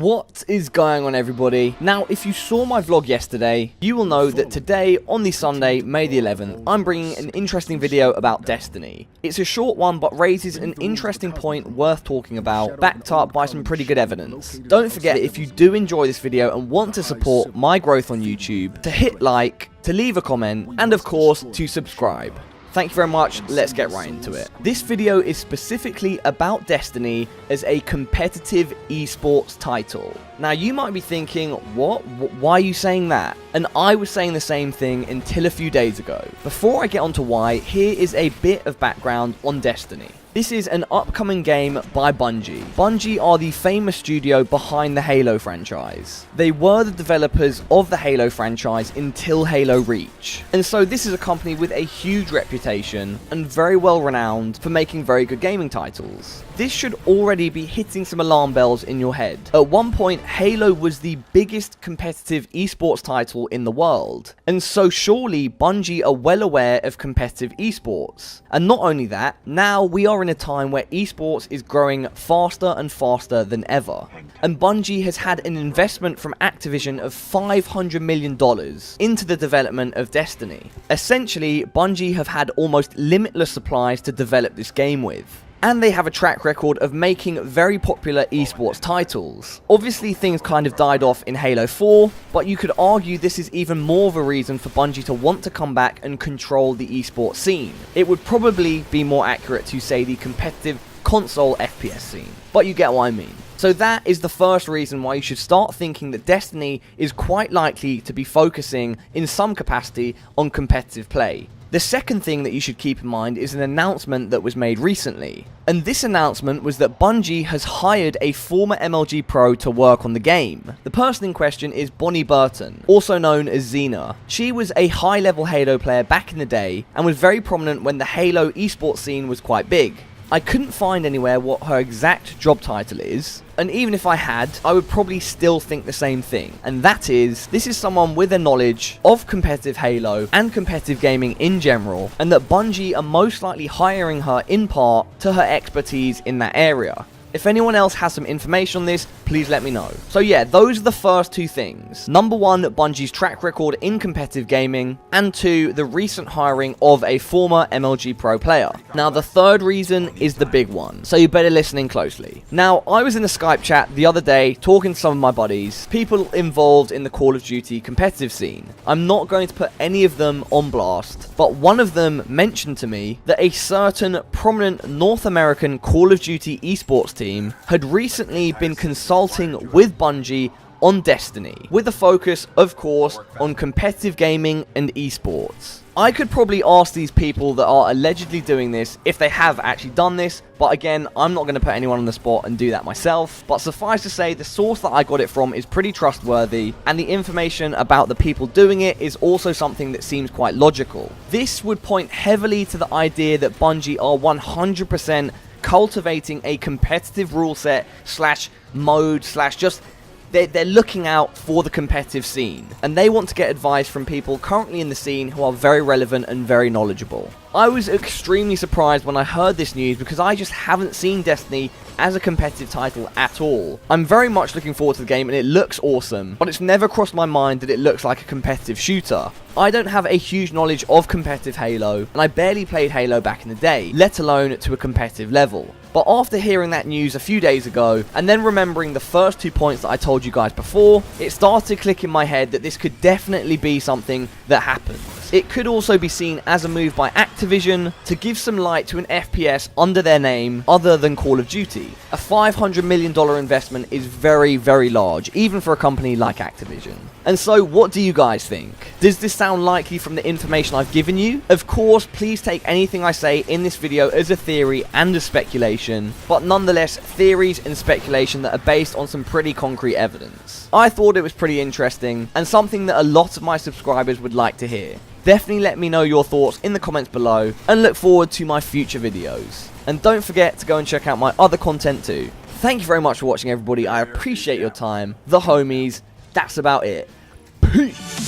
What is going on, everybody? Now, if you saw my vlog yesterday, you will know that today, on the Sunday, May the 11th, I'm bringing an interesting video about Destiny. It's a short one, but raises an interesting point worth talking about, backed up by some pretty good evidence. Don't forget, if you do enjoy this video and want to support my growth on YouTube, to hit like, to leave a comment, and of course, to subscribe. Thank you very much, let's get right into it. This video is specifically about Destiny as a competitive esports title. Now you might be thinking, what? Why are you saying that? And I was saying the same thing until a few days ago. Before I get onto why, here is a bit of background on Destiny. This is an upcoming game by Bungie. Bungie are the famous studio behind the Halo franchise. They were the developers of the Halo franchise until Halo Reach. And so this is a company with a huge reputation and very well renowned for making very good gaming titles. This should already be hitting some alarm bells in your head. At one point, Halo was the biggest competitive esports title in the world. And so surely Bungie are well aware of competitive esports. And not only that, now we are in a time where esports is growing faster and faster than ever. And Bungie has had an investment from Activision of $500 million into the development of Destiny. Essentially, Bungie have had almost limitless supplies to develop this game with. And they have a track record of making very popular esports titles. Obviously things kind of died off in Halo 4, but you could argue this is even more of a reason for Bungie to want to come back and control the esports scene. It would probably be more accurate to say the competitive console FPS scene, but you get what I mean. So that is the first reason why you should start thinking that Destiny is quite likely to be focusing in some capacity on competitive play. The second thing that you should keep in mind is an announcement that was made recently. And this announcement was that Bungie has hired a former MLG pro to work on the game. The person in question is Bonnie Burton, also known as Xena. She was a high-level Halo player back in the day and was very prominent when the Halo esports scene was quite big. I couldn't find anywhere what her exact job title is, and even if I had, I would probably still think the same thing. And that is, this is someone with a knowledge of competitive Halo and competitive gaming in general, and that Bungie are most likely hiring her in part to her expertise in that area. If anyone else has some information on this, please let me know. So yeah, those are the first two things. Number one, Bungie's track record in competitive gaming, and two, the recent hiring of a former MLG Pro player. Now the third reason is the big one, so you better listen in closely. Now, I was in a Skype chat the other day talking to some of my buddies, people involved in the Call of Duty competitive scene. I'm not going to put any of them on blast, but one of them mentioned to me that a certain prominent North American Call of Duty esports team had recently been consulting with Bungie on Destiny, with a focus, of course, on competitive gaming and esports. I could probably ask these people that are allegedly doing this if they have actually done this, but again, I'm not going to put anyone on the spot and do that myself. But suffice to say, the source that I got it from is pretty trustworthy, and the information about the people doing it is also something that seems quite logical. This would point heavily to the idea that Bungie are 100% cultivating a competitive rule set slash mode slash just they're looking out for the competitive scene, and they want to get advice from people currently in the scene who are very relevant and very knowledgeable. I was extremely surprised when I heard this news because I just haven't seen Destiny as a competitive title at all. I'm very much looking forward to the game and it looks awesome, but it's never crossed my mind that it looks like a competitive shooter. I don't have a huge knowledge of competitive Halo, and I barely played Halo back in the day, let alone to a competitive level. But after hearing that news a few days ago, and then remembering the first 2 points that I told you guys before, it started to click in my head that this could definitely be something that happens. It could also be seen as a move by Activision to give some light to an FPS under their name other than Call of Duty. A $500 million investment is very, very large, even for a company like Activision. And so, what do you guys think? Does this sound likely from the information I've given you? Of course, please take anything I say in this video as a theory and a speculation, but nonetheless, theories and speculation that are based on some pretty concrete evidence. I thought it was pretty interesting, and something that a lot of my subscribers would like to hear. Definitely let me know your thoughts in the comments below, and look forward to my future videos. And don't forget to go and check out my other content too. Thank you very much for watching, everybody. I appreciate your time. The homies. That's about it. Peace.